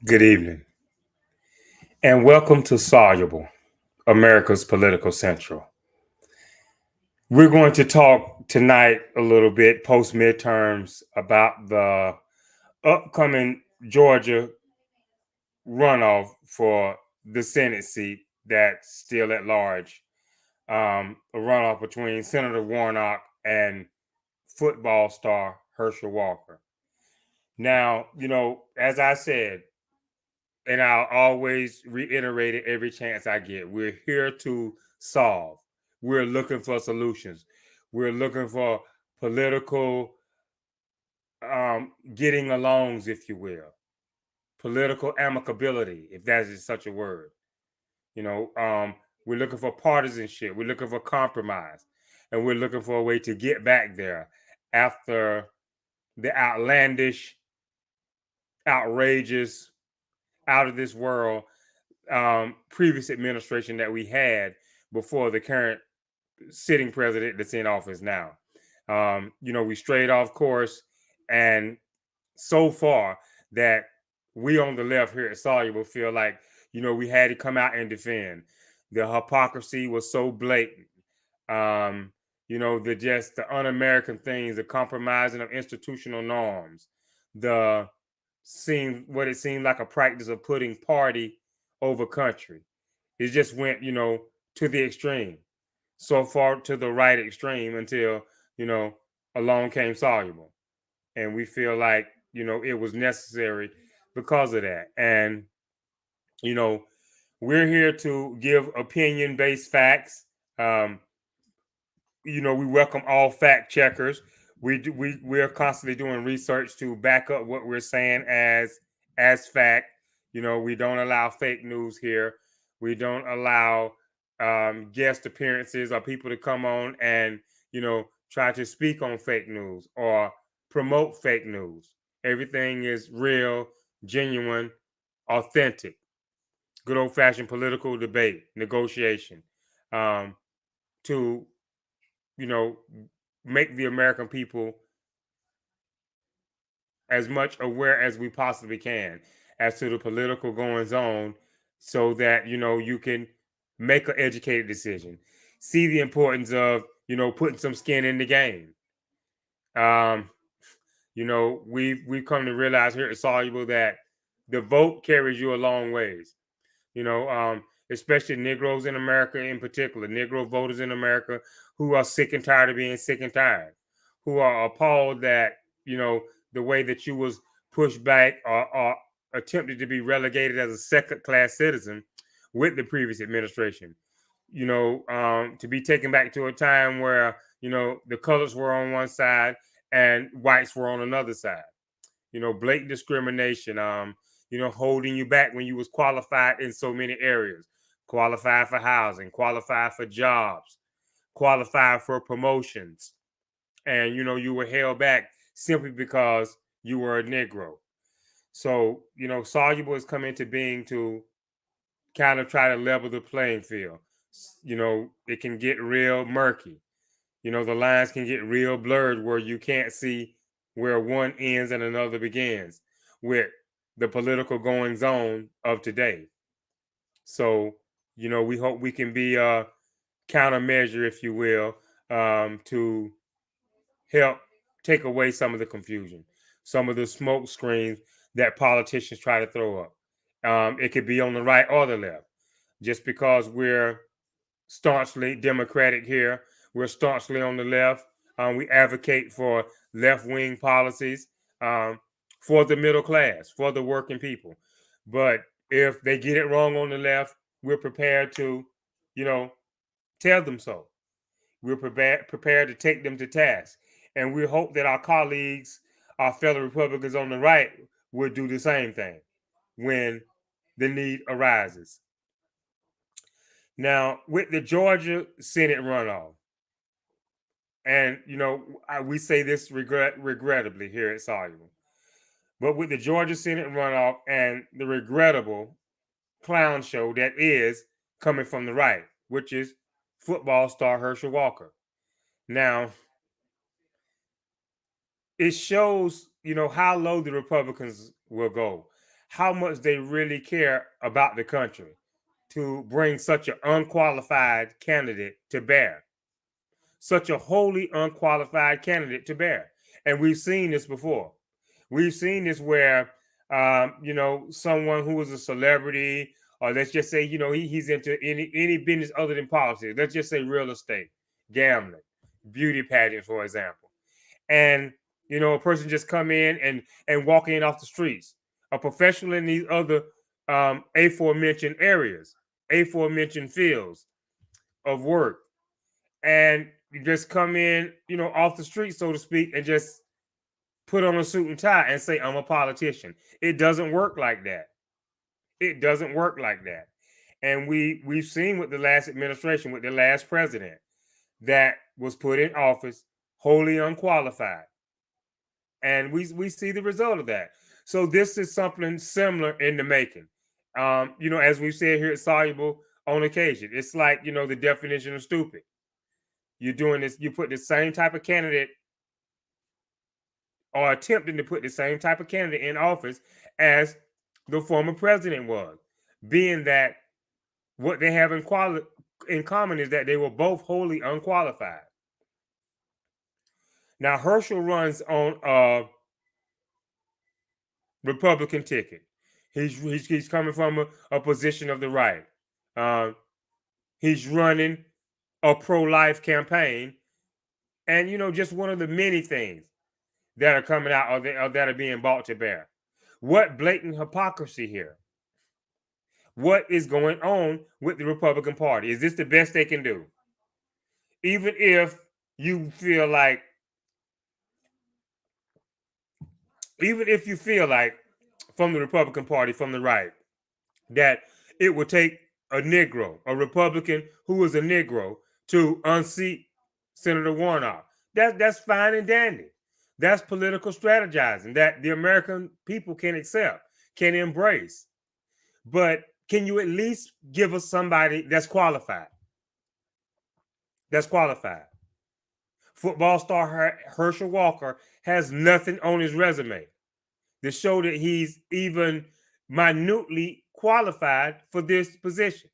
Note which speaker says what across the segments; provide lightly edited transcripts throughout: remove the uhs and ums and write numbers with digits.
Speaker 1: Good evening, and welcome to Soluble, America's Political Central. We're going to talk tonight a little bit post midterms about the upcoming Georgia runoff for the Senate seat that's still at large. A runoff between Senator Warnock and football star Herschel Walker. Now, as I said, and I'll always reiterate it every chance I get. We're here to solve. We're looking for solutions. We're looking for political getting alongs, if you will, political amicability, if that is such a word. You know, we're looking for partisanship. We're looking for compromise, and we're looking for a way to get back there after the outlandish, outrageous, out of this world previous administration that we had before the current sitting president that's in office now. We strayed off course, and so far that we on the left here at Soluble feel like, we had to come out and defend. The hypocrisy was so blatant. The un-American things, the compromising of institutional norms, the what it seemed like a practice of putting party over country. It just went, to the extreme, so far to the right extreme until, along came Soluble. And we feel like, it was necessary because of that. And, we're here to give opinion based facts. We welcome all fact checkers. We're constantly doing research to back up what we're saying as fact. We don't allow fake news here. We don't allow guest appearances or people to come on and try to speak on fake news or promote fake news. Everything is real, genuine, authentic. Good old fashioned political debate, negotiation, to make the American people as much aware as we possibly can as to the political goings on, so that you can make an educated decision, see the importance of putting some skin in the game. We've come to realize here at Soluble that the vote carries you a long ways. Especially Negroes in America, in particular, Negro voters in America who are sick and tired of being sick and tired, who are appalled that the way that you was pushed back or attempted to be relegated as a second-class citizen with the previous administration. To be taken back to a time where the colors were on one side and whites were on another side. Blatant discrimination. Holding you back when you was qualified in so many areas, qualified for housing, qualified for jobs, qualified for promotions. And, you were held back simply because you were a Negro. So, Soluble has come into being to kind of try to level the playing field. It can get real murky. The lines can get real blurred where you can't see where one ends and another begins with the political goings on of today. So, we hope we can be a countermeasure, if you will, to help take away some of the confusion, some of the smoke screens that politicians try to throw up. It could be on the right or the left. Just because we're staunchly Democratic here, we're staunchly on the left. We advocate for left-wing policies for the middle class, for the working people. But if they get it wrong on the left, we're prepared to, tell them so. We're prepared to take them to task. And we hope that our colleagues, our fellow Republicans on the right, would do the same thing when the need arises. Now, with the Georgia Senate runoff, and we say this regrettably here at Soluble, but with the Georgia Senate runoff and the regrettable clown show that is coming from the right, which is football star Herschel Walker. Now, it shows, how low the Republicans will go, how much they really care about the country to bring such an unqualified candidate to bear, such a wholly unqualified candidate to bear. And we've seen this before. We've seen this where, someone who is a celebrity, or let's just say, he's into any business other than politics. Let's just say real estate, gambling, beauty pageant, for example. And a person just come in and walk in off the streets, a professional in these other aforementioned areas, aforementioned fields of work, and you just come in, off the street, so to speak, and just put on a suit and tie and say, I'm a politician. It doesn't work like that. It doesn't work like that. And we've seen with the last administration, with the last president that was put in office wholly unqualified. And we see the result of that. So this is something similar in the making. As we've said here at Soluble on occasion, it's like, the definition of stupid. You're doing this, you put the same type of candidate, or attempting to put the same type of candidate in office as the former president was, being that what they have in common is that they were both wholly unqualified. Now, Herschel runs on a Republican ticket. He's coming from a position of the right. He's running a pro-life campaign, and just one of the many things that are coming out, or that are being brought to bear. What blatant hypocrisy here? What is going on with the Republican Party? Is this the best they can do? Even if you feel like, from the Republican Party, from the right, that it would take a Negro, a Republican who is a Negro, to unseat Senator Warnock, that's fine and dandy. That's political strategizing that the American people can accept, can embrace. But can you at least give us somebody that's qualified? That's qualified. Football star Herschel Walker has nothing on his resume to show that he's even minutely qualified for this position.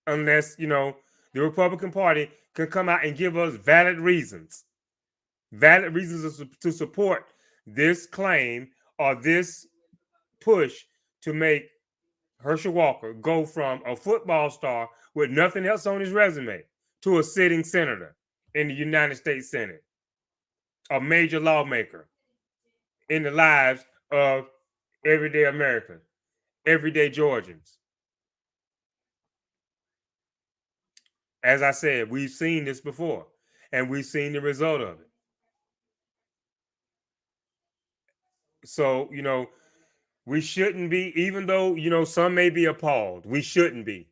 Speaker 1: Unless, the Republican Party can come out and give us valid reasons to support this claim or this push to make Herschel Walker go from a football star with nothing else on his resume to a sitting senator in the United States Senate, a major lawmaker in the lives of everyday Americans, everyday Georgians. As I said, we've seen this before, and we've seen the result of it. So, we shouldn't be, even though, some may be appalled, we shouldn't be.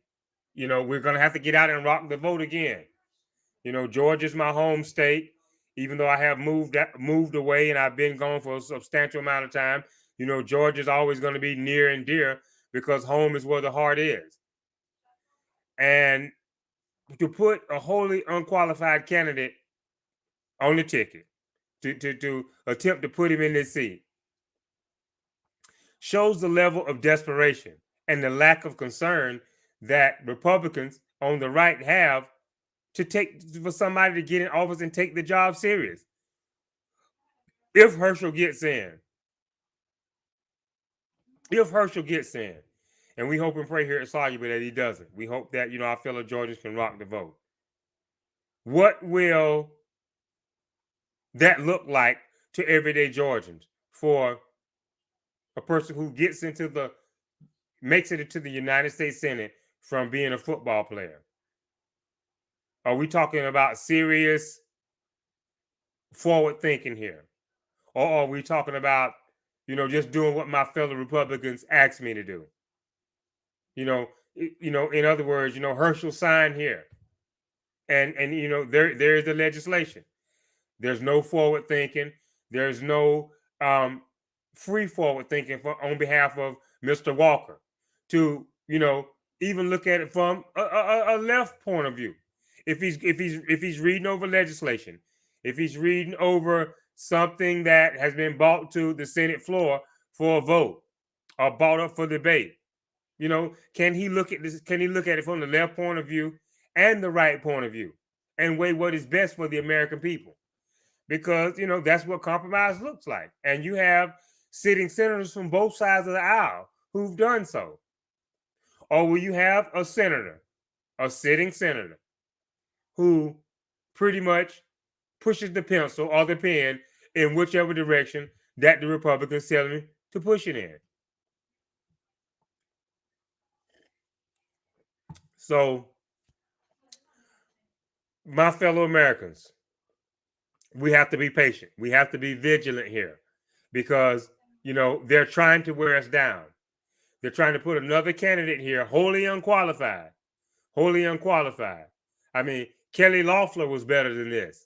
Speaker 1: We're going to have to get out and rock the vote again. Georgia's my home state. Even though I have moved away and I've been gone for a substantial amount of time, Georgia's always going to be near and dear because home is where the heart is. And to put a wholly unqualified candidate on the ticket, to attempt to put him in this seat, shows the level of desperation and the lack of concern that Republicans on the right have for somebody to get in office and take the job serious. If Herschel gets in, and we hope and pray here at Soluble that he doesn't. We hope that, our fellow Georgians can rock the vote. What will that look like to everyday Georgians for a person who makes it into the United States Senate from being a football player? Are we talking about serious forward thinking here? Or are we talking about, just doing what my fellow Republicans asked me to do? In other words, Herschel signed here. And there is the legislation. There's no forward thinking. There's no free forward thinking on behalf of Mr. Walker to, even look at it from a left point of view. If he's reading over legislation, if he's reading over something that has been brought to the Senate floor for a vote, are brought up for debate. Can he look at this? Can he look at it from the left point of view and the right point of view and weigh what is best for the American people? Because that's what compromise looks like. And you have sitting senators from both sides of the aisle who've done so. Or will you have a sitting senator, who pretty much pushes the pencil or the pen in whichever direction that the Republicans tell him to push it in? So, my fellow Americans, we have to be patient. We have to be vigilant here because, they're trying to wear us down. They're trying to put another candidate here, wholly unqualified. Wholly unqualified. I mean, Kelly Loeffler was better than this.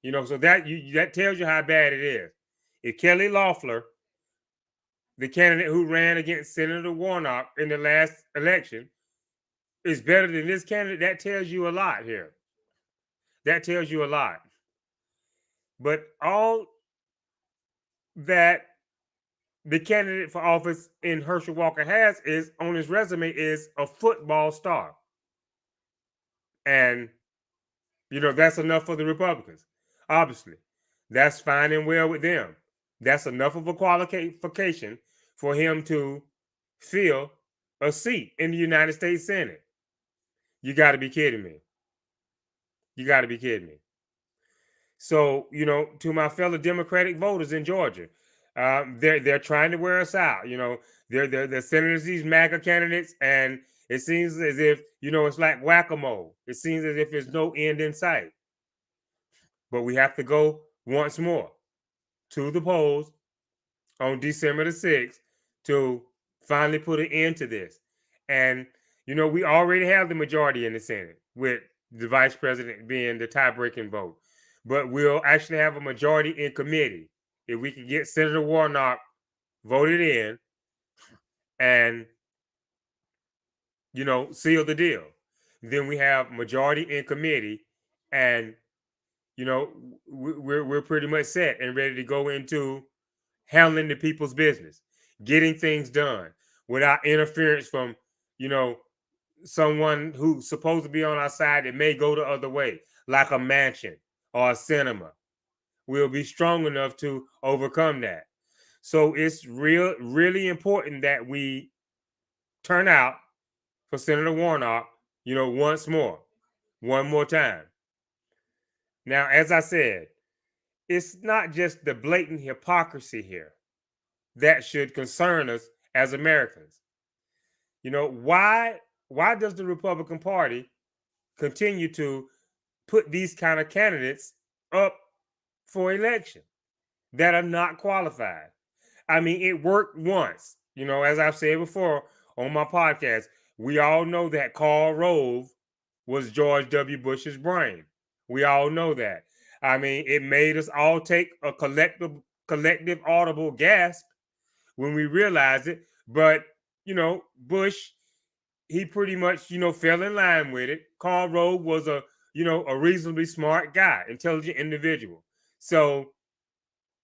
Speaker 1: So that tells you how bad it is. If Kelly Loeffler, the candidate who ran against Senator Warnock in the last election, is better than this candidate, that tells you a lot here. That tells you a lot. But all that the candidate for office in Herschel Walker has is on his resume is a football star. And, that's enough for the Republicans. Obviously, that's fine and well with them. That's enough of a qualification for him to fill a seat in the United States Senate. You got to be kidding me. You got to be kidding me. So, to my fellow Democratic voters in Georgia, they're trying to wear us out. They're senators, these MAGA candidates, and it seems as if, it's like whack-a-mole. It seems as if there's no end in sight. But we have to go once more to the polls on December the 6th to finally put an end to this. And, we already have the majority in the Senate with the vice president being the tie-breaking vote. But we'll actually have a majority in committee if we can get Senator Warnock voted in and, seal the deal. Then we have majority in committee, and, we're pretty much set and ready to go into handling the people's business, getting things done without interference from, someone who's supposed to be on our side that may go the other way, like a mansion or a cinema. We'll be strong enough to overcome that. So it's really important that we turn out for Senator Warnock, once more, one more time. Now, as I said, it's not just the blatant hypocrisy here that should concern us as Americans. Why does the Republican Party continue to put these kind of candidates up for election that are not qualified? I mean, it worked once. As I've said before on my podcast, we all know that Karl Rove was George W. Bush's brain. We all know that. I mean, it made us all take a collective audible gasp when we realized it. But, Bush, he pretty much, fell in line with it. Karl Rove was a reasonably smart guy, intelligent individual. So,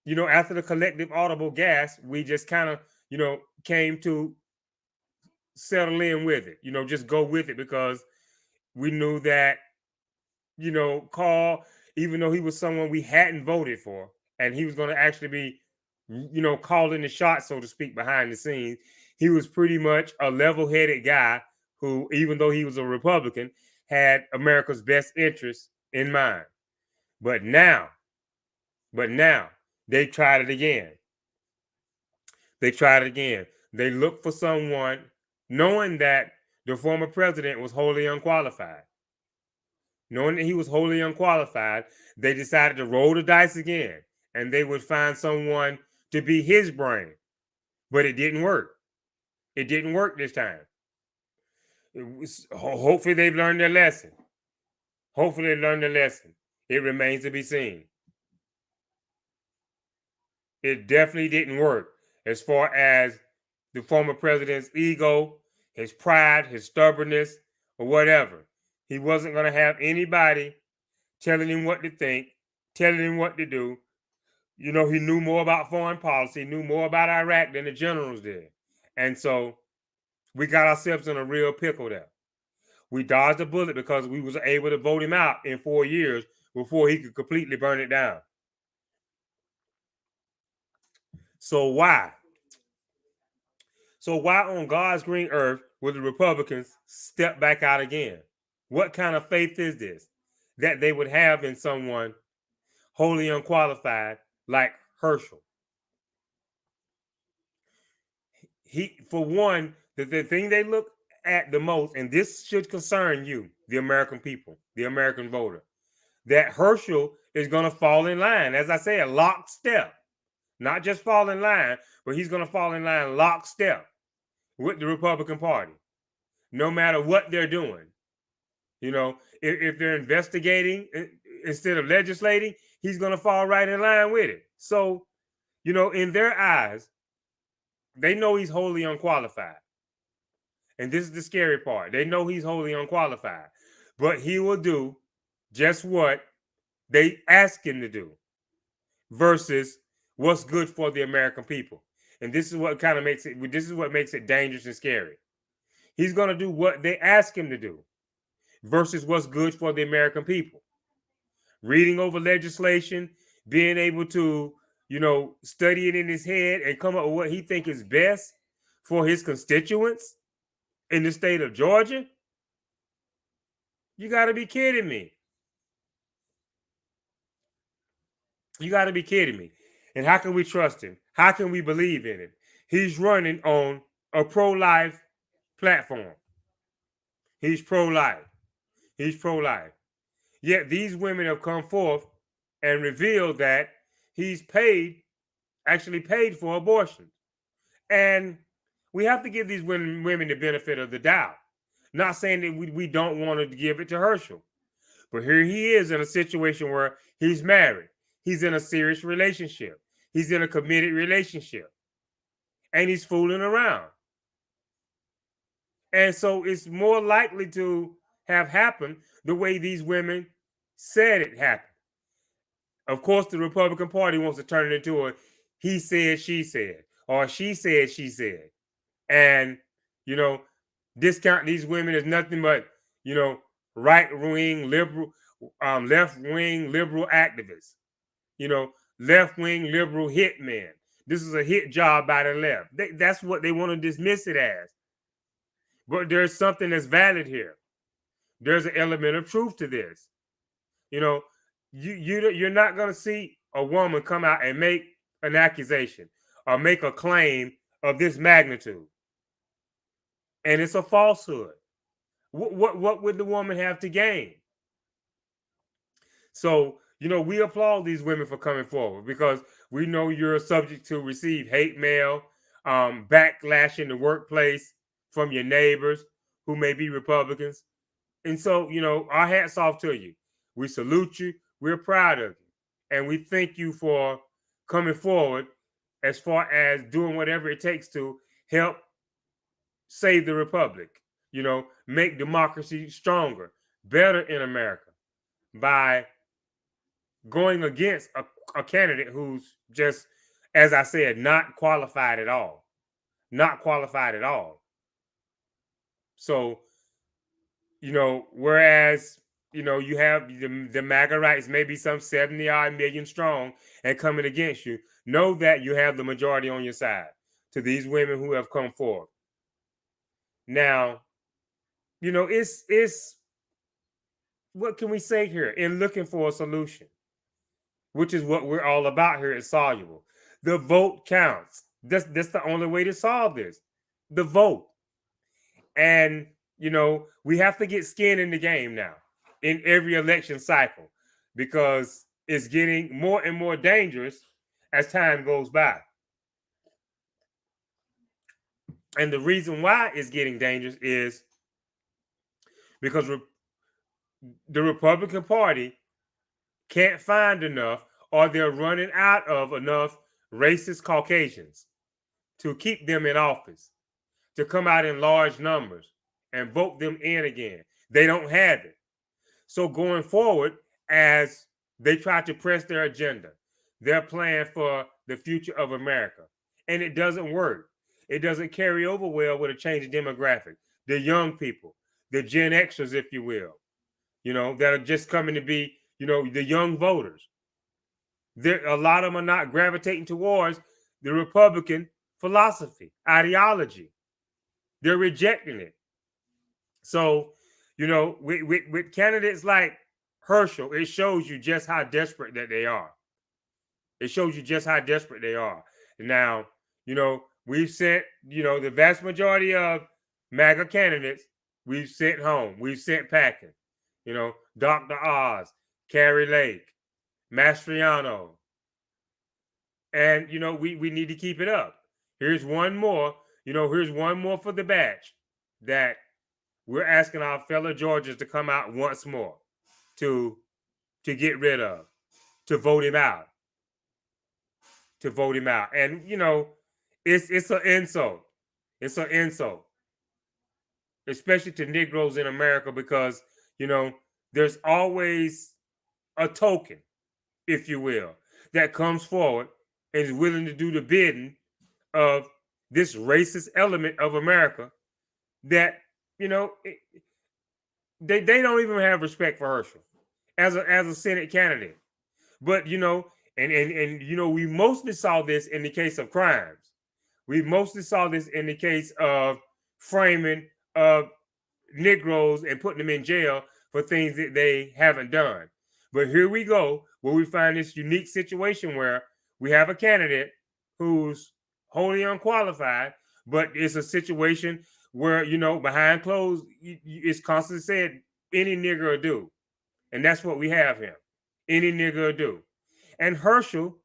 Speaker 1: after the collective audible gasp, we just kind of, came to settle in with it, just go with it, because we knew that, Karl, even though he was someone we hadn't voted for, and he was going to actually be, calling the shots, so to speak, behind the scenes, he was pretty much a level-headed guy who, even though he was a Republican, had America's best interests in mind. But now, they tried it again. They looked for someone, knowing that the former president was wholly unqualified. Knowing that he was wholly unqualified, they decided to roll the dice again, and they would find someone to be his brain. But it didn't work. It didn't work this time. Hopefully they've learned their lesson. It remains to be seen. It definitely didn't work as far as the former president's ego, his pride, his stubbornness, or whatever. He wasn't going to have anybody telling him what to think, telling him what to do. He knew more about foreign policy, knew more about Iraq than the generals did. And so we got ourselves in a real pickle there. We dodged a bullet because we was able to vote him out in 4 years before he could completely burn it down. So why? So why on God's green earth would the Republicans step back out again? What kind of faith is this that they would have in someone wholly unqualified like Herschel? For one, the thing they look at the most, and this should concern you, the American people, the American voter, that Herschel is going to fall in line, as I said, lockstep. Not just fall in line, but he's going to fall in line lockstep with the Republican Party, no matter what they're doing. You know, if they're investigating instead of legislating, he's going to fall right in line with it. So, you know, in their eyes, they know he's wholly unqualified. And this is the scary part. They know he's wholly unqualified, but he will do just what they ask him to do versus what's good for the American people. And this is what kind of makes it, this is what makes it dangerous and scary. He's going to do what they ask him to do versus what's good for the American people. Reading over legislation, being able to, you know, study it in his head and come up with what he thinks is best for his constituents in the state of Georgia. You got to be kidding me. You got to be kidding me. And how can we trust him? How can we believe in him? He's running on a pro-life platform. He's pro-life. He's pro-life. Yet these women have come forth and revealed that he's actually paid for abortion. And we have to give these women the benefit of the doubt. Not saying that we don't want to give it to Herschel. But here he is in a situation where he's married. He's in a serious relationship. He's in a committed relationship. And he's fooling around. And so it's more likely to have happened the way these women said it happened. Of course, the Republican Party wants to turn it into a he said, she said, or she said, she said. And, you know, discount these women as nothing but, you know, right-wing, liberal, left-wing, liberal activists. You know, left-wing, liberal hitmen. This is a hit job by the left. That's what they want to dismiss it as. But there's something that's valid here. There's an element of truth to this. You know, you're not going to see a woman come out and make an accusation or make a claim of this magnitude. And it's a falsehood. What would the woman have to gain? So, you know, we applaud these women for coming forward because we know you're subject to receive hate mail, backlash in the workplace from your neighbors who may be Republicans. And so, you know, our hats off to you. We salute you. We're proud of you. And we thank you for coming forward as far as doing whatever it takes to help save the republic, you know, make democracy stronger, better in America by going against a candidate who's just, as I said, not qualified at all. Not qualified at all. So, you know, whereas, you know, you have the MAGA rights, maybe some 70-odd million strong and coming against you, know that you have the majority on your side to these women who have come forward. Now, you know, it's what can we say here in looking for a solution, which is what we're all about here at Soluble. The vote counts. That's the only way to solve this. The vote. And, you know, we have to get skin in the game now in every election cycle because it's getting more and more dangerous as time goes by. And the reason why it's getting dangerous is because the Republican Party can't find enough, or they're running out of enough racist Caucasians to keep them in office, to come out in large numbers and vote them in again. They don't have it. So going forward, as they try to press their agenda, their plan for the future of America, and it doesn't work. it doesn't carry over well with a changing demographic. The young people, the Gen Xers, if you will, that are just coming to be, the young voters. A lot of them are not gravitating towards the Republican philosophy, ideology. They're rejecting it. So, with candidates like Herschel, it shows you just how desperate that they are. It shows you just how desperate they are. Now, we've sent, the vast majority of MAGA candidates, we've sent home. We've sent packing. Dr. Oz, Carrie Lake, Mastriano. And, we need to keep it up. Here's one more. Here's one more for the batch that we're asking our fellow Georgians to come out once more to get rid of, to vote him out. And, it's an insult. It's an insult, especially to Negroes in America, because, there's always a token, if you will, that comes forward and is willing to do the bidding of this racist element of America that, they don't even have respect for Herschel as a Senate candidate. But, and we mostly saw this in the case of crimes. We mostly saw this in the case of framing of Negroes and putting them in jail for things that they haven't done. But here we go, where we find this unique situation where we have a candidate who's wholly unqualified, but it's a situation where, behind closed, it's constantly said, any nigger will do. And that's what we have here. Any nigger will do. And Herschel,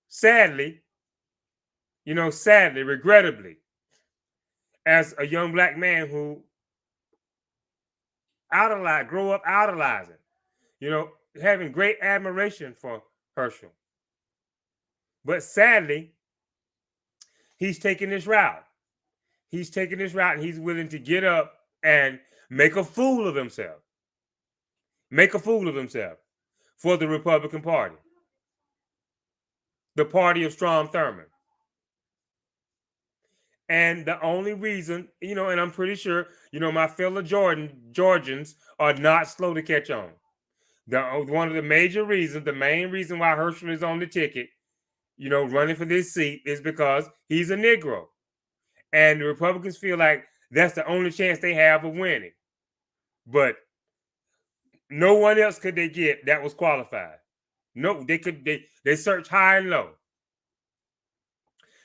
Speaker 1: sadly, regrettably, as a young black man who grew up idolizing, having great admiration for Herschel. But sadly, he's taking this route. He's taking this route, and he's willing to get up and make a fool of himself. Make a fool of himself for the Republican Party. The party of Strom Thurmond. And the only reason, and I'm pretty sure, my fellow Georgians are not slow to catch on. One of the main reason why Herschel is on the ticket, running for this seat, is because he's a Negro. And the Republicans feel like that's the only chance they have of winning. But no one else could they get that was qualified. No, they searched high and low.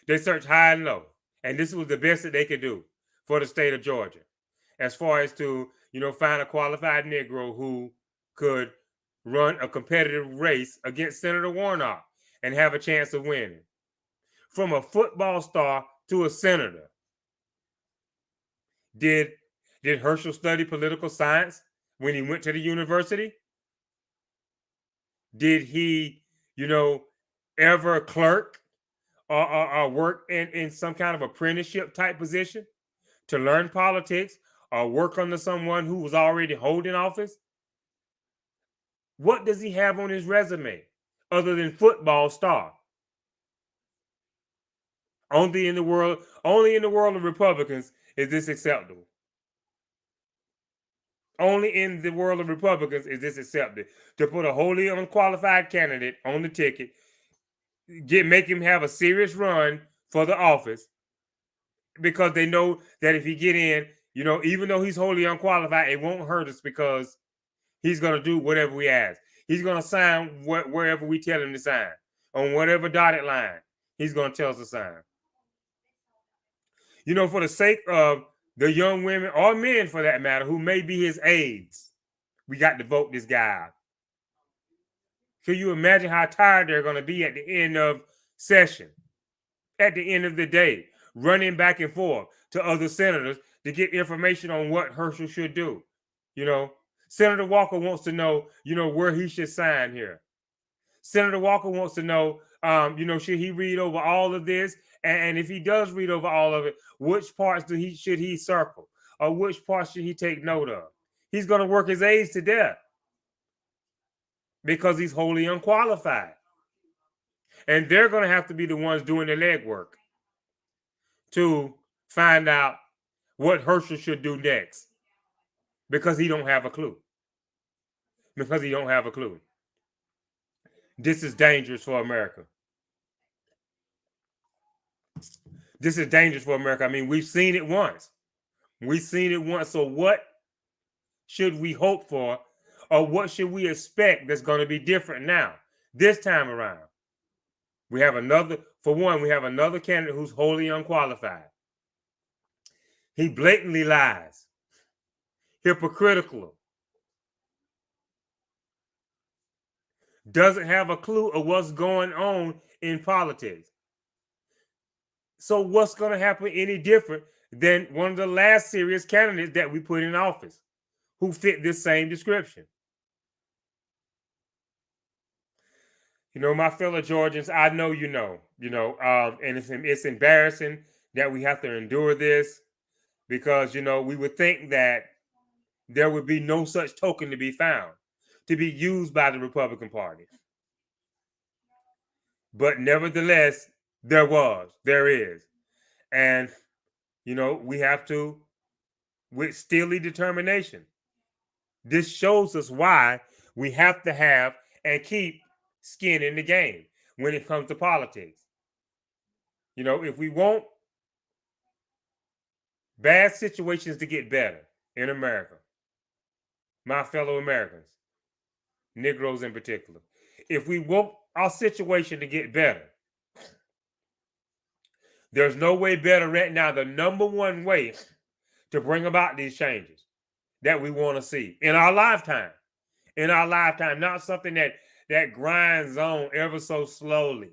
Speaker 1: They searched high and low. And this was the best that they could do for the state of Georgia, as far as to, find a qualified Negro who could run a competitive race against Senator Warnock and have a chance of winning. From a football star to a senator. Did Herschel study political science when he went to the university? Did he, ever clerk or work in some kind of apprenticeship type position to learn politics, or work under someone who was already holding office? What does he have on his resume other than football star? Only in the world of Republicans is this acceptable. Only in the world of Republicans is this accepted, to put a wholly unqualified candidate on the ticket, make him have a serious run for the office, because they know that if he get in, even though he's wholly unqualified, it won't hurt us, because he's going to do whatever we ask. He's going to sign wherever we tell him to sign, on whatever dotted line he's going to tell us to sign. For the sake of the young women, or men for that matter, who may be his aides, we got to vote this guy out. Can you imagine how tired they're going to be at the end of session, at the end of the day, running back and forth to other senators to get information on what Herschel should do? Senator Walker wants to know, where he should sign here. Senator Walker wants to know, should he read over all of this? And if he does read over all of it, which parts should he circle? Or which parts should he take note of? He's going to work his aides to death, because he's wholly unqualified. And they're going to have to be the ones doing the legwork. to find out what Herschel should do next because he don't have a clue. Because he don't have a clue. This is dangerous for America. This is dangerous for America. I mean, we've seen it once. We've seen it once. So what should we hope for, or what should we expect that's going to be different now, this time around? We have another candidate who's wholly unqualified. He blatantly lies, hypocritical, doesn't have a clue of what's going on in politics. So what's going to happen any different than one of the last serious candidates that we put in office who fit this same description? You know, my fellow Georgians, I know and it's embarrassing that we have to endure this because, we would think that there would be no such token to be found, to be used by the Republican Party. But nevertheless, there is. And, we have to, with steely determination, this shows us why we have to have and keep skin in the game when it comes to politics. If we want bad situations to get better in America, my fellow Americans, Negroes in particular, if we want our situation to get better, there's no way better right now. The number one way to bring about these changes that we want to see in our lifetime, not something that grinds on ever so slowly.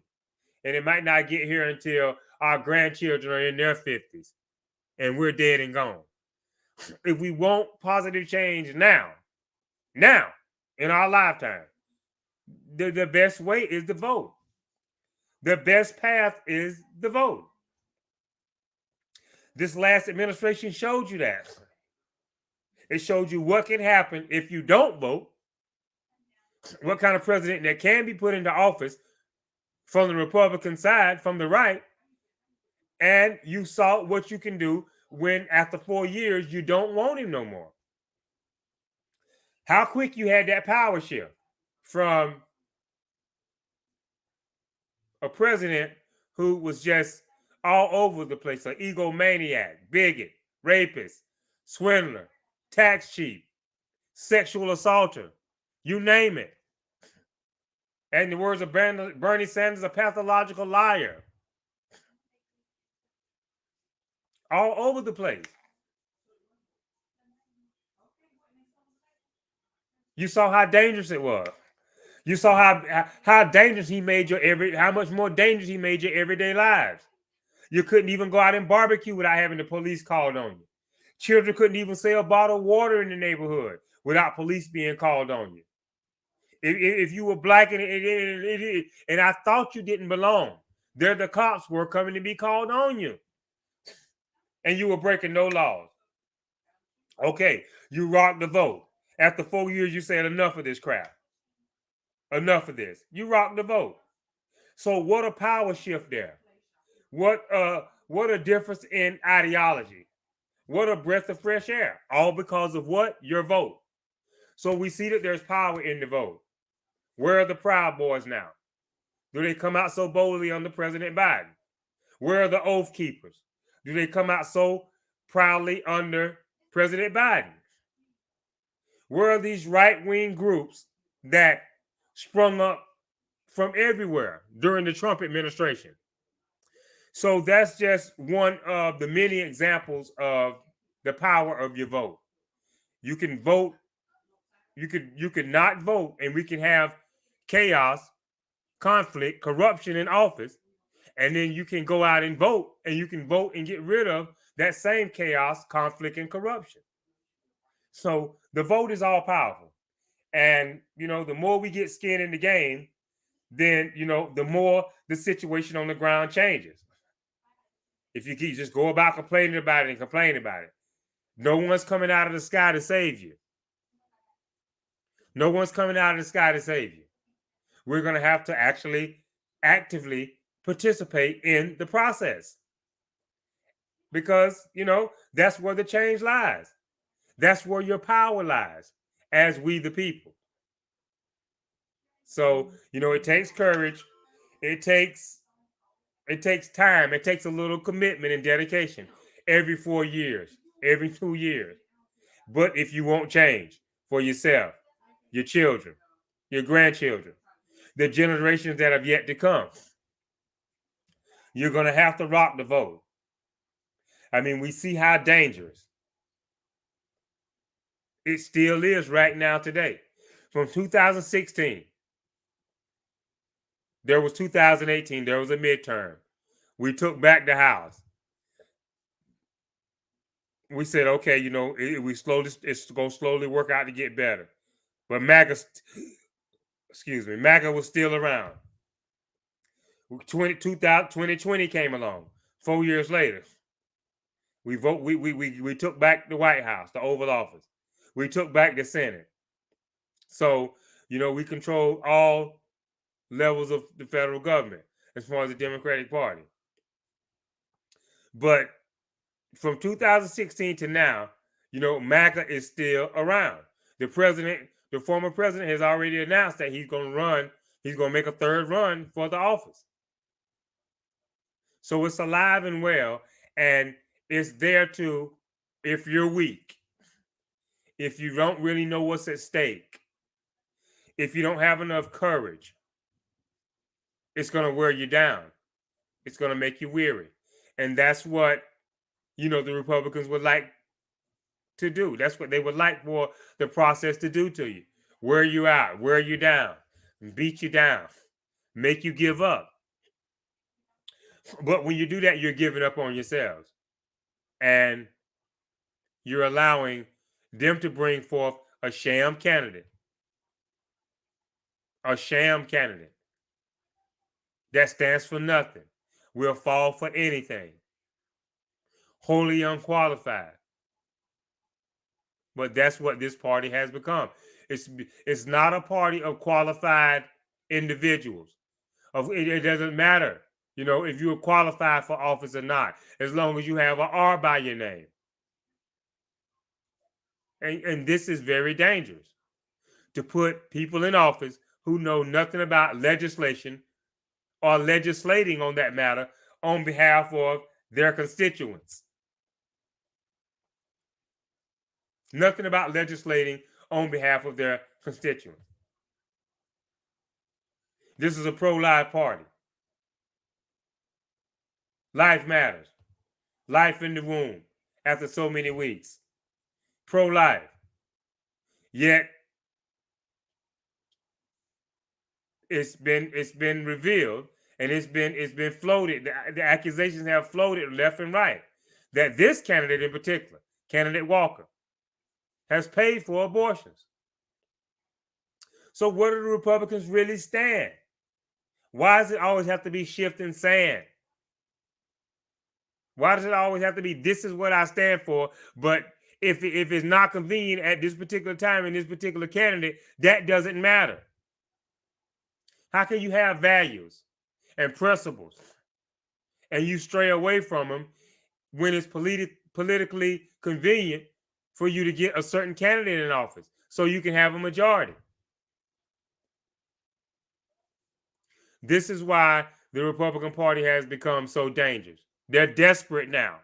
Speaker 1: And it might not get here until our grandchildren are in their 50s and we're dead and gone. If we want positive change now, in our lifetime, the best way is to vote. The best path is the vote. This last administration showed you that. It showed you what can happen if you don't vote, what kind of president that can be put into office from the Republican side, from the right, and you saw what you can do when after 4 years you don't want him no more. How quick you had that power shift from a president who was just all over the place, an egomaniac, bigot, rapist, swindler, tax cheat, sexual assaulter, you name it. And in the words of Bernie Sanders, a pathological liar. All over the place. You saw how dangerous it was. You saw how dangerous he made how much more dangerous he made your everyday lives. You couldn't even go out and barbecue without having the police called on you. Children couldn't even sell a bottle of water in the neighborhood without police being called on you. If you were black and I thought you didn't belong, there the cops were coming to be called on you. And you were breaking no laws. Okay, you rocked the vote. After 4 years, you said enough of this crap. Enough of this. You rocked the vote. So what a power shift there. What a difference in ideology. What a breath of fresh air. All because of what? Your vote. So we see that there's power in the vote. Where are the Proud Boys now? Do they come out so boldly under President Biden? Where are the Oath Keepers? Do they come out so proudly under President Biden? Where are these right-wing groups that sprung up from everywhere during the Trump administration? So that's just one of the many examples of the power of your vote. You can vote, you could not vote, and we can have chaos, conflict, corruption in office, and then you can go out and vote, and you can vote and get rid of that same chaos, conflict, and corruption. So the vote is all powerful. And, the more we get skin in the game, then, the more the situation on the ground changes. If you keep just go about complaining about it, no one's coming out of the sky to save you. No one's coming out of the sky to save you. We're going to have to actually actively participate in the process. because, that's where the change lies. That's where your power lies as we the people. So, it takes courage. It takes time. It takes a little commitment and dedication every 4 years, every 2 years. But if you want change for yourself, your children, your grandchildren, the generations that have yet to come, you're going to have to rock the vote. I mean, we see how dangerous it still is right now today. From 2016, there was 2018, there was a midterm. We took back the House. We said, okay, it's going to slowly work out to get better. But MAGA was still around. 2020 came along. 4 years later, we took back the White House, the Oval Office. We took back the Senate. So, we control all levels of the federal government as far as the Democratic Party. But from 2016 to now, MAGA is still around. The former president has already announced that he's going to make a third run for the office. So it's alive and well, and it's there to, if you're weak, if you don't really know what's at stake, if you don't have enough courage, it's going to wear you down. It's going to make you weary. And that's what, the Republicans would like to do. That's what they would like for the process to do to you. Wear you out, wear you down, beat you down, make you give up. But when you do that, you're giving up on yourselves. And you're allowing them to bring forth a sham candidate. A sham candidate that stands for nothing, will fall for anything, wholly unqualified. But that's what this party has become. It's not a party of qualified individuals. It doesn't matter, if you're qualified for office or not, as long as you have an R by your name. And this is very dangerous, to put people in office who know nothing about legislation or legislating on that matter on behalf of their constituents. Nothing about legislating on behalf of their constituents. This is a pro-life party. Life matters. Life in the womb after so many weeks. Pro-life. Yet it's been revealed, and it's been floated. The accusations have floated left and right that this candidate in particular, candidate Walker, has paid for abortions. So where do the Republicans really stand? Why does it always have to be shifting sand? Why does it always have to be, this is what I stand for, but if it's not convenient at this particular time in this particular candidate, that doesn't matter? How can you have values and principles and you stray away from them when it's politically convenient for you to get a certain candidate in office so you can have a majority? This is why the Republican Party has become so dangerous. They're desperate now.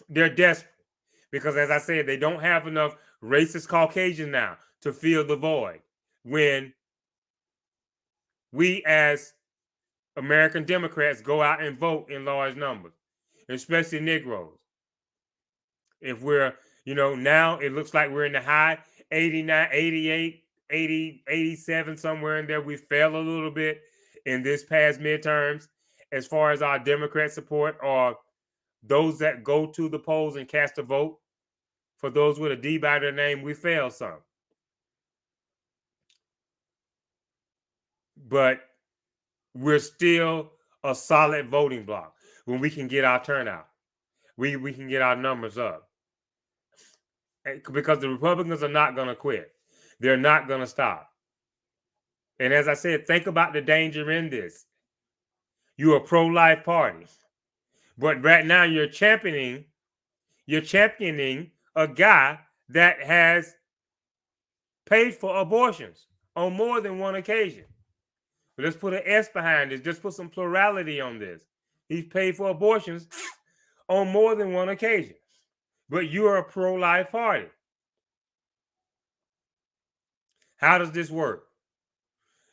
Speaker 1: They're desperate because, as I said, they don't have enough racist Caucasians now to fill the void when we as American Democrats go out and vote in large numbers, especially Negroes. If we're, now it looks like we're in the high 89, 88, 80, 87, somewhere in there. We fell a little bit in this past midterms as far as our Democrat support, or those that go to the polls and cast a vote. For those with a D by their name, we fell some. But we're still a solid voting bloc when we can get our turnout. We can get our numbers up. Because the Republicans are not going to quit. They're not going to stop. And as I said, think about the danger in this. You're a pro-life party, But right now you're championing a guy that has paid for abortions on more than one occasion. But let's put an S behind this. Just put some plurality on this. He's paid for abortions on more than one occasion. But you are a pro-life party. How does this work?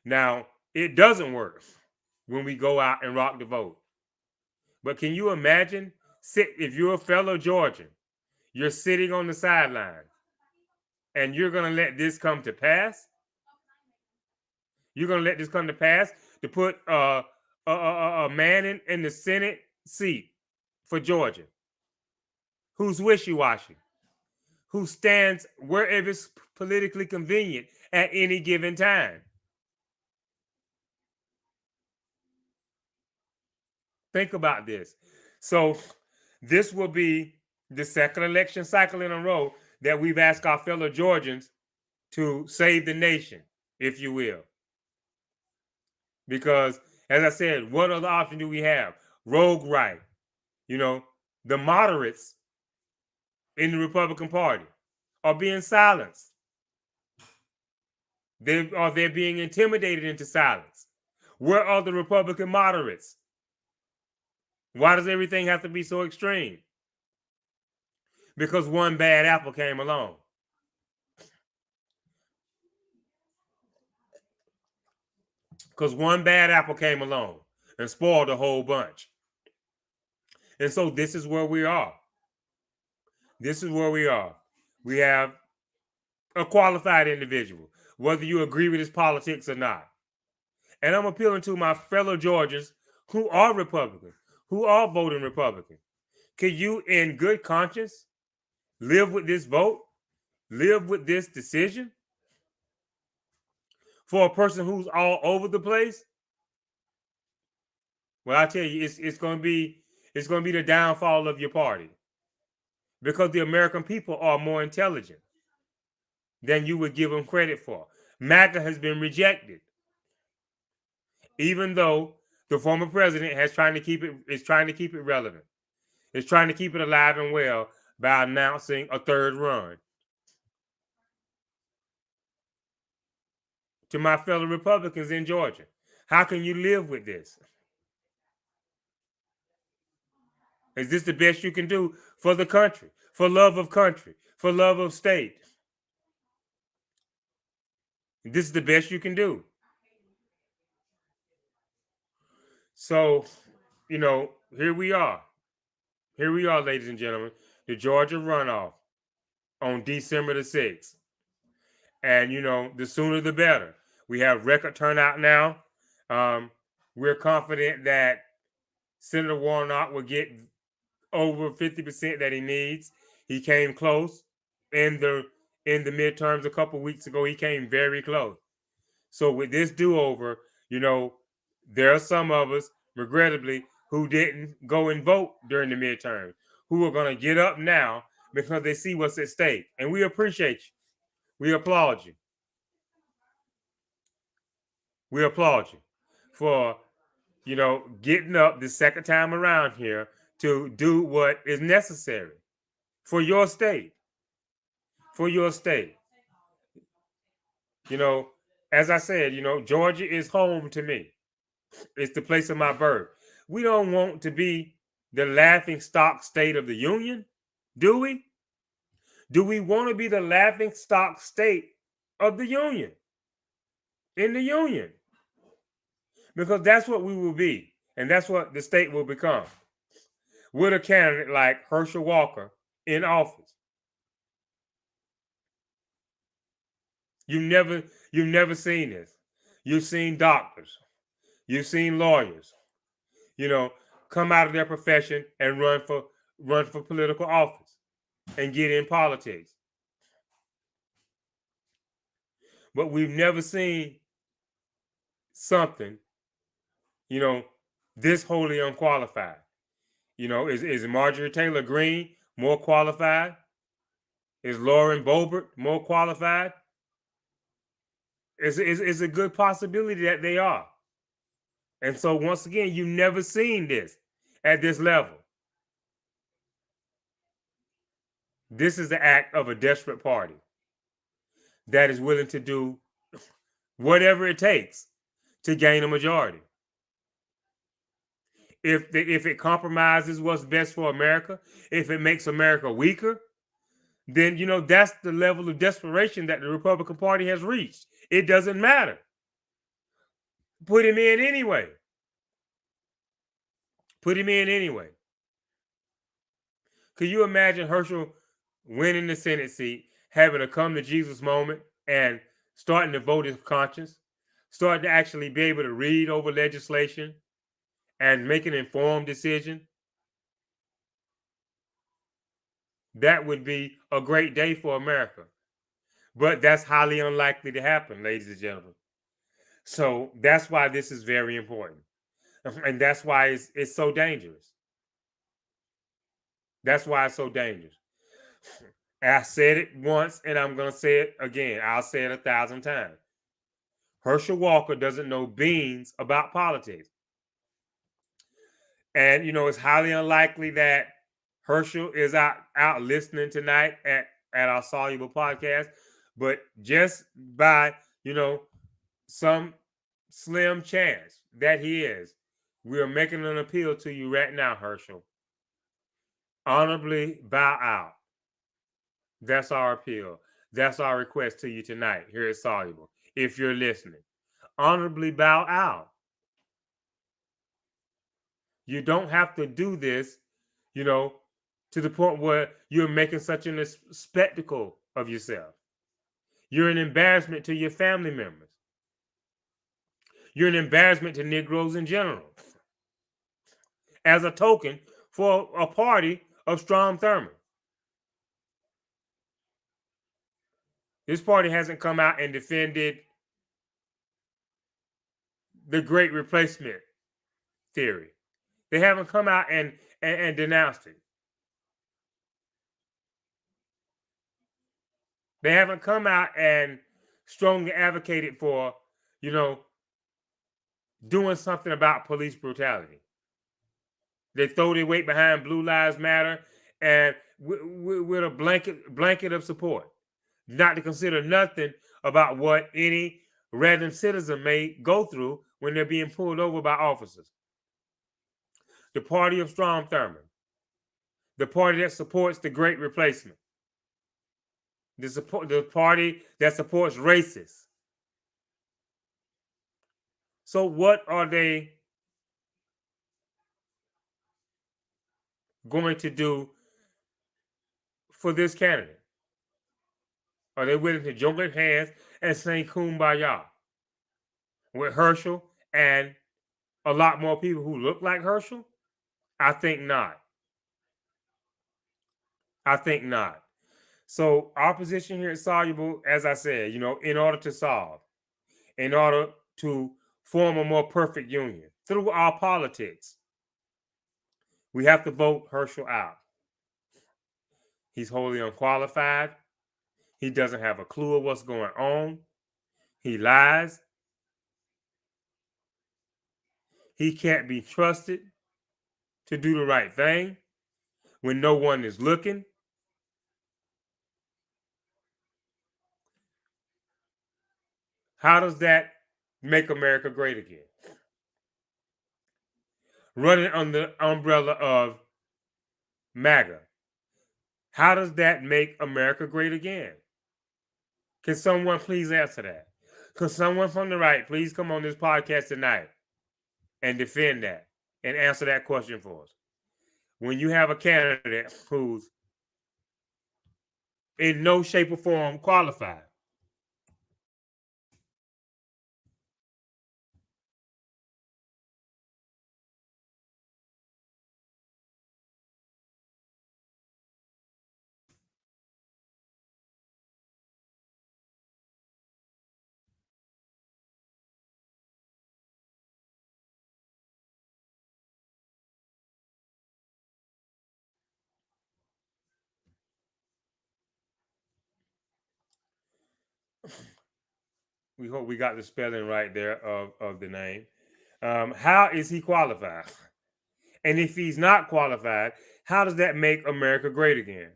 Speaker 1: Now, it doesn't work when we go out and rock the vote. But can you imagine, if you're a fellow Georgian, you're sitting on the sideline, and you're going to let this come to pass? You're going to let this come to pass to put a man in the Senate seat for Georgia who's wishy-washy, who stands wherever it's politically convenient at any given time. Think about this. So this will be the second election cycle in a row that we've asked our fellow Georgians to save the nation, if you will. Because, as I said, what other option do we have? Rogue right. The moderates in the Republican Party are being silenced. They're being intimidated into silence. Where are the Republican moderates? Why does everything have to be so extreme? Because one bad apple came along. Because one bad apple came along and spoiled a whole bunch. And so this is where we are. This is where we are. We have a qualified individual, whether you agree with his politics or not. And I'm appealing to my fellow Georgians who are Republican, who are voting Republican. Can you, in good conscience, live with this vote? Live with this decision? For a person who's all over the place? Well, I tell you, it's going to be the downfall of your party, because the American people are more intelligent than you would give them credit for. MAGA has been rejected, even though the former president is trying to keep it relevant. It's trying to keep it alive and well by announcing a third run. To my fellow Republicans in Georgia, how can you live with this? Is this the best you can do for the country, for love of country, for love of state? This is the best you can do. So, here we are. Here we are, ladies and gentlemen, the Georgia runoff on December the 6th. And, the sooner the better. We have record turnout now. We're confident that Senator Warnock will get over 50% that he needs. He came close in the midterms a couple weeks ago. He came very close. So with this do-over, there are some of us, regrettably, who didn't go and vote during the midterm, who are going to get up now because they see what's at stake. And we appreciate you. We applaud you. We applaud you for, getting up the second time around here to do what is necessary for your state. For your state. As I said, Georgia is home to me. It's the place of my birth. We don't want to be the laughing stock state of the union, do we? Do we want to be the laughing stock state of the union? In the union. Because that's what we will be. And that's what the state will become. With a candidate like Herschel Walker in office. You've never seen this. You've seen doctors. You've seen lawyers, come out of their profession and run for political office and get in politics. But we've never seen something, this wholly unqualified. Is Marjorie Taylor Greene more qualified? Is Lauren Boebert more qualified? It's a good possibility that they are. And so once again, you've never seen this at this level. This is the act of a desperate party that is willing to do whatever it takes to gain a majority. If it compromises what's best for America, if it makes America weaker, then that's the level of desperation that the Republican Party has reached. It doesn't matter. Put him in anyway. Put him in anyway. Could you imagine Herschel winning the Senate seat, having a come to Jesus moment, and starting to vote his conscience, starting to actually be able to read over legislation and make an informed decision? That would be a great day for America. But that's highly unlikely to happen, ladies and gentlemen. So that's why this is very important. And that's why it's so dangerous. That's why it's so dangerous. I said it once and I'm going to say it again. I'll say it 1,000 times. Herschel Walker doesn't know beans about politics. And, it's highly unlikely that Herschel is out listening tonight at our Soluble podcast. But just by, some slim chance that he is, we are making an appeal to you right now, Herschel. Honorably bow out. That's our appeal. That's our request to you tonight here at Soluble. If you're listening, honorably bow out. You don't have to do this, to the point where you're making such a spectacle of yourself. You're an embarrassment to your family members. You're an embarrassment to Negroes in general. As a token for a party of Strom Thurmond. This party hasn't come out and defended the great replacement theory. They haven't come out and denounced it. They haven't come out and strongly advocated for, doing something about police brutality. They throw their weight behind Blue Lives Matter and with a blanket of support, not to consider nothing about what any random citizen may go through when they're being pulled over by officers. The party of Strom Thurmond, the party that supports the Great Replacement, the party that supports racists. So what are they going to do for this candidate? Are they willing to join their hands and sing Kumbaya with Herschel and a lot more people who look like Herschel? I think not. I think not. So our position here at Soluble, as I said, in order to solve, in order to form a more perfect union through our politics, we have to vote Herschel out. He's wholly unqualified. He doesn't have a clue of what's going on. He lies. He can't be trusted to do the right thing when no one is looking. How does that make America great again? Running under the umbrella of MAGA. How does that make America great again? Can someone please answer that? Could someone from the right please come on this podcast tonight and defend that and answer that question for us? When you have a candidate who's in no shape or form qualified. We hope we got the spelling right there of the name. How is he qualified? And if he's not qualified, how does that make America great again?